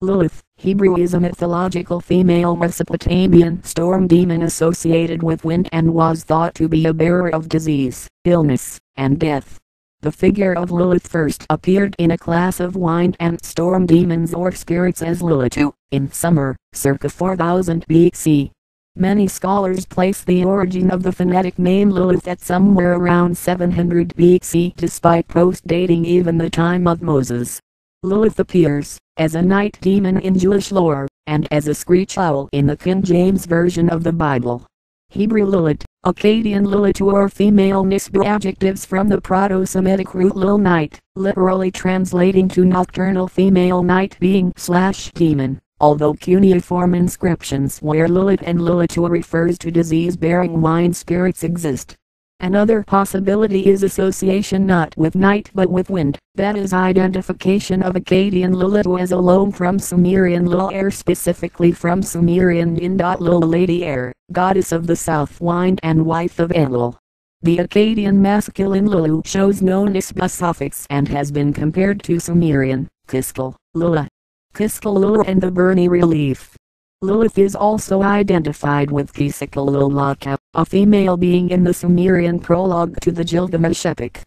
Lilith, Hebrew, is a mythological female Mesopotamian storm demon associated with wind and was thought to be a bearer of disease, illness, and death. The figure of Lilith first appeared in a class of wind and storm demons or spirits as Lilith in summer, circa 4000 BC. Many scholars place the origin of the phonetic name Lilith at somewhere around 700 BC, despite post-dating even the time of Moses. Lilith appears as a night demon in Jewish lore, and as a screech owl in the King James Version of the Bible. Hebrew Lilith, Akkadian Lilith, or female Nisba, adjectives from the Proto-Semitic root lil, night, literally translating to nocturnal female night being / demon, although cuneiform inscriptions where Lilith and Lilitu refers to disease-bearing wind spirits exist. Another possibility is association not with night but with wind, that is identification of Akkadian Lilitu as a loan from Sumerian Lil Air, specifically from Sumerian Din. Lil, Lady Air, goddess of the south wind and wife of Enlil. The Akkadian masculine Lilu shows no Nisba suffix and has been compared to Sumerian Kiskal, Lula, Kiskal Lula, and the Berni relief. Lilith is also identified with Kisikal Lulaka, a female being in the Sumerian prologue to the Gilgamesh epic.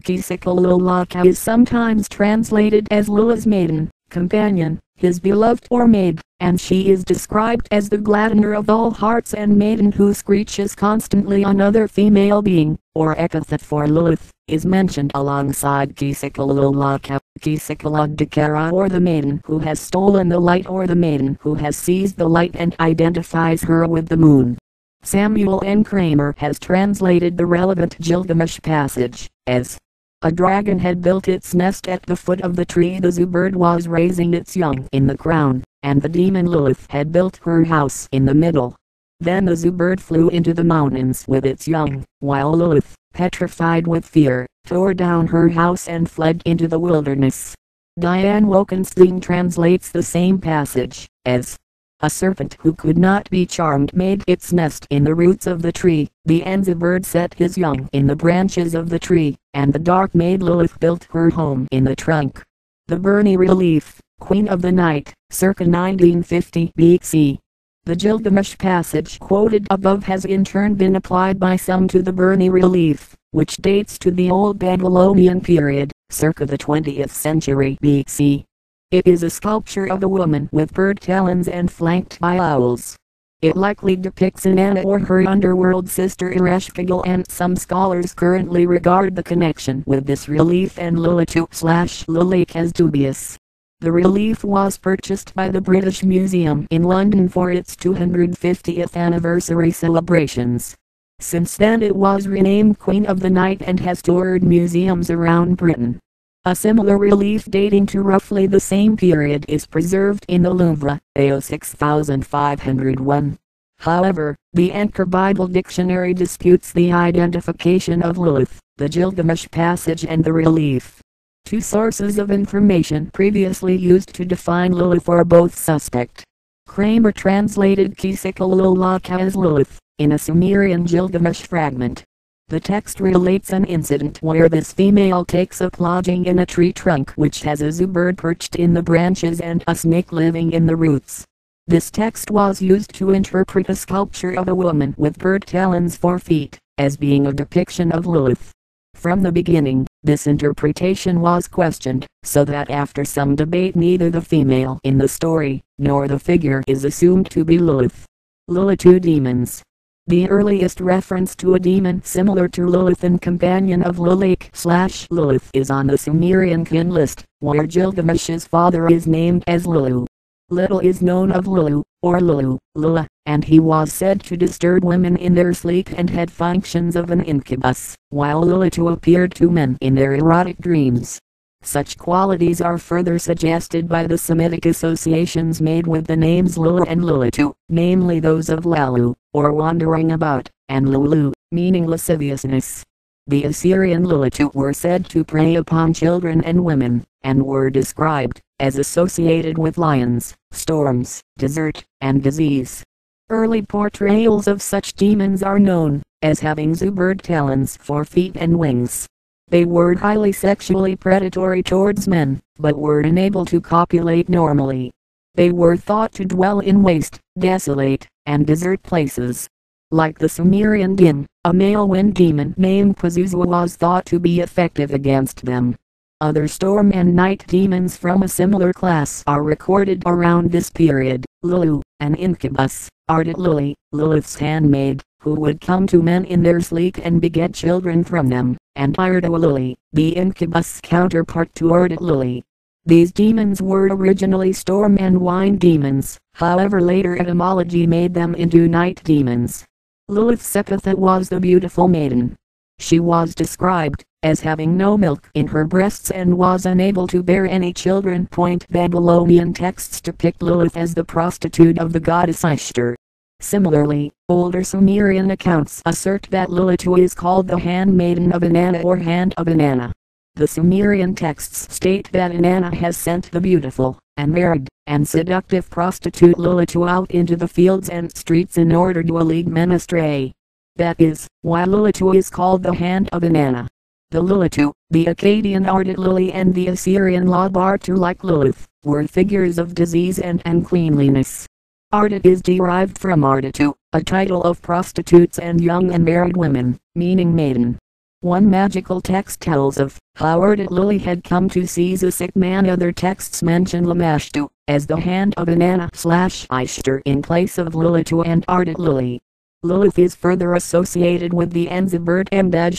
Kisikal Lulaka is sometimes translated as Lula's maiden, companion, his beloved or maid, and she is described as the gladdener of all hearts and maiden who screeches constantly. Another female being, or epithet for Lilith, is mentioned alongside Kisikal Lulaka, Kisikal, or the maiden who has stolen the light, or the maiden who has seized the light and identifies her with the moon. Samuel N. Kramer has translated the relevant Gilgamesh passage as, "A dragon had built its nest at the foot of the tree the Zubird was raising its young in the crown, and the demon Lilith had built her house in the middle. Then the Zubird flew into the mountains with its young, while Lilith, petrified with fear, tore down her house and fled into the wilderness." Diane Wokenstein translates the same passage as, "A serpent who could not be charmed made its nest in the roots of the tree, the Zubird set his young in the branches of the tree, and the dark maid Lilith built her home in the trunk." The Berni relief, Queen of the Night, circa 1950 BC. The Gilgamesh passage quoted above has in turn been applied by some to the Berni relief, which dates to the Old Babylonian period, circa the 20th century BC. It is a sculpture of a woman with bird talons and flanked by owls. It likely depicts Inanna or her underworld sister Ereshkigal, and some scholars currently regard the connection with this relief and Lilitu/Lilik as dubious. The relief was purchased by the British Museum in London for its 250th anniversary celebrations. Since then it was renamed Queen of the Night and has toured museums around Britain. A similar relief dating to roughly the same period is preserved in the Louvre, AO 6501. However, the Anchor Bible Dictionary disputes the identification of Lilith, the Gilgamesh passage, and the relief. Two sources of information previously used to define Lilith are both suspect. Kramer translated Kisikal Lulaka as Lilith, in a Sumerian Gilgamesh fragment. The text relates an incident where this female takes up lodging in a tree trunk which has a Zubird perched in the branches and a snake living in the roots. This text was used to interpret a sculpture of a woman with bird talons for feet, as being a depiction of Lilith. From the beginning, this interpretation was questioned, so that after some debate neither the female in the story, nor the figure is assumed to be Lilith. Lilitu demons. The earliest reference to a demon similar to Lilith and companion of Lilik/Lilith is on the Sumerian kin list, where Gilgamesh's father is named as Lilu. Little is known of Lilu, or Lilu, Lula, and he was said to disturb women in their sleep and had functions of an incubus, while Lilitu appeared to men in their erotic dreams. Such qualities are further suggested by the Semitic associations made with the names Lila and Lilitu, namely those of Lalu, or wandering about, and Lulu, meaning lasciviousness. The Assyrian Lilitu were said to prey upon children and women, and were described as associated with lions, storms, desert, and disease. Early portrayals of such demons are known as having Zubird talons for feet and wings. They were highly sexually predatory towards men, but were unable to copulate normally. They were thought to dwell in waste, desolate, and desert places. Like the Sumerian Din, a male wind demon named Pazuzu was thought to be effective against them. Other storm and night demons from a similar class are recorded around this period. Lulu, an incubus, Ardent Lily, Lilith's handmaid, who would come to men in their sleep and beget children from them, and Irdo Lily, the incubus counterpart to Ardent Lily. These demons were originally storm and wind demons, however later etymology made them into night demons. Lilith's epithet was the beautiful maiden. She was described as having no milk in her breasts and was unable to bear any children. Babylonian texts depict Lilith as the prostitute of the goddess Ishtar. Similarly, older Sumerian accounts assert that Lilith is called the handmaiden of Inanna or hand of Inanna. The Sumerian texts state that Inanna has sent the beautiful, and married, and seductive prostitute Lilith out into the fields and streets in order to lead men astray. That is why Lilith is called the hand of Inanna. The Lilitu, the Akkadian Ardent Lily and the Assyrian Labartu like Lilith, were figures of disease and uncleanliness. Ardent is derived from Ardatu, a title of prostitutes and young unmarried women, meaning maiden. One magical text tells of how Ardent Lily had come to seize a sick man. Other texts mention Lamashtu as the hand of Inanna/Ishtar in place of Lilitu and Ardent Lily. Lilith is further associated with the Enzu bird.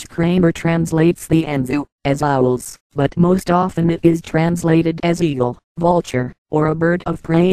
Kramer translates the Enzu as owls, but most often it is translated as eagle, vulture, or a bird of prey.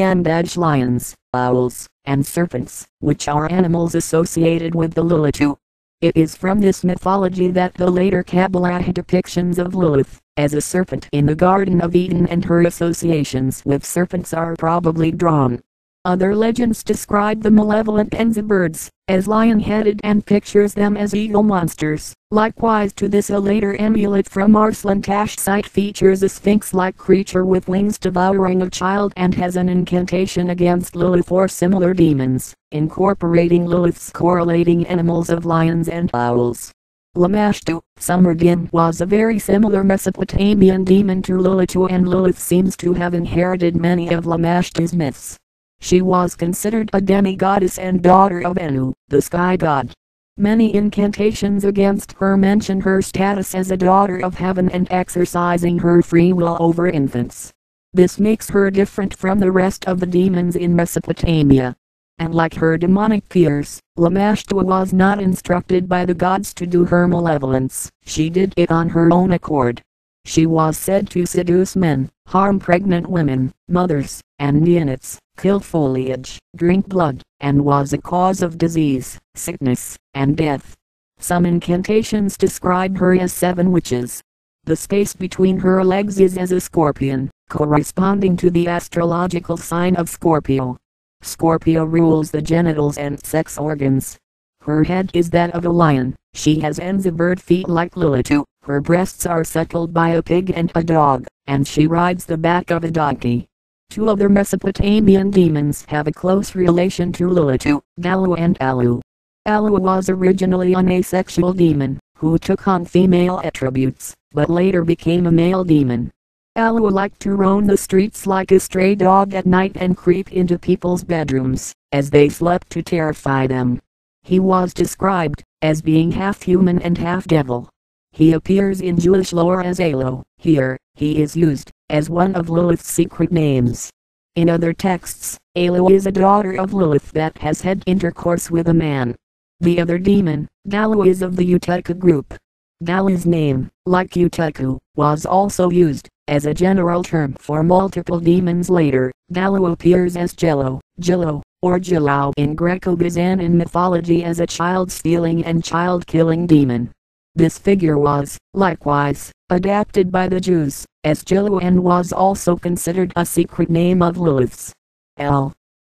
Lions, owls, and serpents, which are animals associated with the Lilitu. It is from this mythology that the later Kabbalah depictions of Lilith as a serpent in the Garden of Eden and her associations with serpents are probably drawn. Other legends describe the malevolent Enzu birds as lion-headed and pictures them as eagle monsters. Likewise to this a later amulet from Arslan Tash site features a sphinx-like creature with wings devouring a child and has an incantation against Lilith or similar demons, incorporating Lilith's correlating animals of lions and owls. Lamashtu, Summer Din, was a very similar Mesopotamian demon to Lilitu, and Lilith seems to have inherited many of Lamashtu's myths. She was considered a demi-goddess and daughter of Anu, the sky god. Many incantations against her mention her status as a daughter of heaven and exercising her free will over infants. This makes her different from the rest of the demons in Mesopotamia. And like her demonic peers, Lamashtu was not instructed by the gods to do her malevolence. She did it on her own accord. She was said to seduce men, harm pregnant women, mothers, and neonates, kill foliage, drink blood, and was a cause of disease, sickness, and death. Some incantations describe her as 7 witches. The space between her legs is as a scorpion, corresponding to the astrological sign of Scorpio. Scorpio rules the genitals and sex organs. Her head is that of a lion. She has Enzu bird feet like Lilitu. Her breasts are suckled by a pig and a dog, and she rides the back of a donkey. 2 other Mesopotamian demons have a close relation to Lilitu, Galu and Alu. Alu was originally an asexual demon, who took on female attributes, but later became a male demon. Alu liked to roam the streets like a stray dog at night and creep into people's bedrooms, as they slept to terrify them. He was described as being half human and half devil. He appears in Jewish lore as Alo. Here, he is used as one of Lilith's secret names. In other texts, Alo is a daughter of Lilith that has had intercourse with a man. The other demon, Galu, is of the Uteku group. Galu's name, like Uteku, was also used as a general term for multiple demons later. Galu appears as Jello, Jillo, or Jilao in Greco-Byzantine mythology as a child-stealing and child-killing demon. This figure was, likewise, adapted by the Jews as Jillo and was also considered a secret name of Lilith's. L.